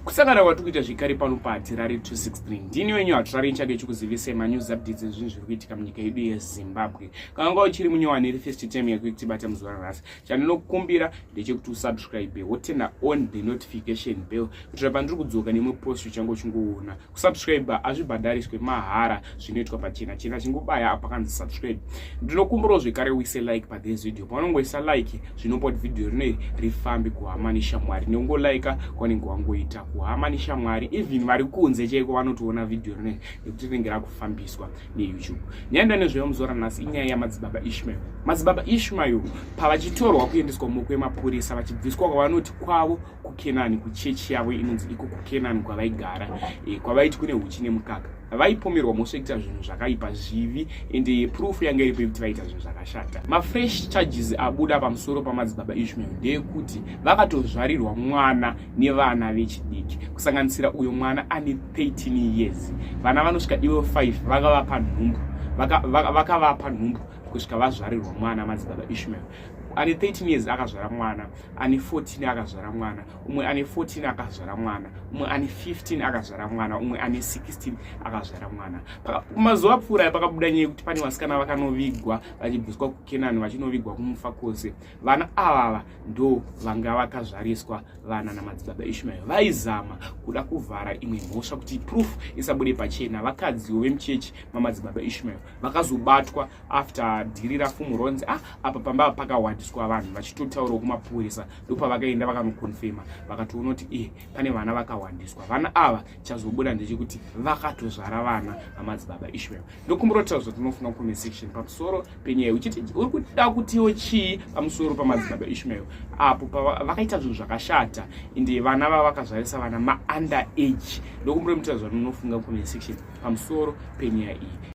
Kusangana kwatiri kuita zvikari pano paHatirari 263 ndini wenyu Hatirari nchake chikuzivisai manews updates ezvinhu zviri kuitika munyika yedu yeZimbabwe. Kanga uchiri munyowani first time yako kutibata muzuva ranhasi, chandinokukumbira ndechekuti usubscribe wotenda on the notification bell kuti pandiri kudzoka nemwe post uchango uchingoona. Kusubscribe azvibhadhariswe mahara, zvinoitwa pachena chena, chingobaya apa kanzi subscribe. Ndinokumbirawo zvekare uise like pa this video. Paunongoisa like zvinopa kuti video rino rifambe kuhama neshamwari. Nongolaika kwanenge wangoita kuhama neshamwari, even vari kunze chaiko vanotoona video rino nekuti rinenge rakufambiswa neYouTube. Nyaya nezveyo muzuva ranhasi inyaya yaMadzibaba Ishmael. Madzibaba Ishmael pavachitorwa kuendeswa mumaoko emapurisa vachibviswa kwavanoti kwavo kuKenani, kuchechi yavo inonzi iko kuKenani kwavaigara, kwavaiti kune huchi nemukaka. Vaipomerwa mosvekuita zvinhu zvakaipa zvivi ende proof yanga iripo kuti vaita zvinhu zvakashata. Mafresh charges abuda pamusoro paMadzibaba Ishmael ndeyekuti vakatozvarirwa mwana nevana vechidiki, kusanganisira uyo mwana ane 13 years. Vana vanosvika ivo 5 vakavapa nhumbu kusvika vazvarirwa mwana Madzibaba Ishmael. Ane 13 years akazvara mwana, ane 14 akazvara mwana, umwe ane 14 akazvara mwana, umwe ane 15 akazvara mwana, umwe ane 16 akazvara mwana. Mazuva apfuura pakabuda nyaya yekuti pane vasikana vakanovigwa vachibviswa kuKenani vachinovigwa kumufa kwose. Vana avava ndo vanga vakazvariswa vana naMadzibaba Ishmael. Vaizama kuda kuvhara imwe mhosva kuti proof isabude pachena. Vakadzi vemuchechi maMadzibaba Ishmael vakazobatwa after dhiri rafumuronzi apa pamba pakawandiswa vanhu vachitotaurawo kumapurisa, ndopa vakaenda vakanokonfirma vakatoona kuti pane vana vakawandiswa. Vana ava chazobuda ndechekuti vakatozvara vana vaMadzibaba Ishmael. Ndokumbira kuti zvinofunga comment section pamusoro penyaya uchiti uri kuda kutiwo chii pamusoro paMadzibaba Ishmael apo vakaita zvinhu zvakashata ende vana vava vakazvarisa vana under age. Ndokumbira kuti zvinofunga comment section pamusoro penyaya iyi.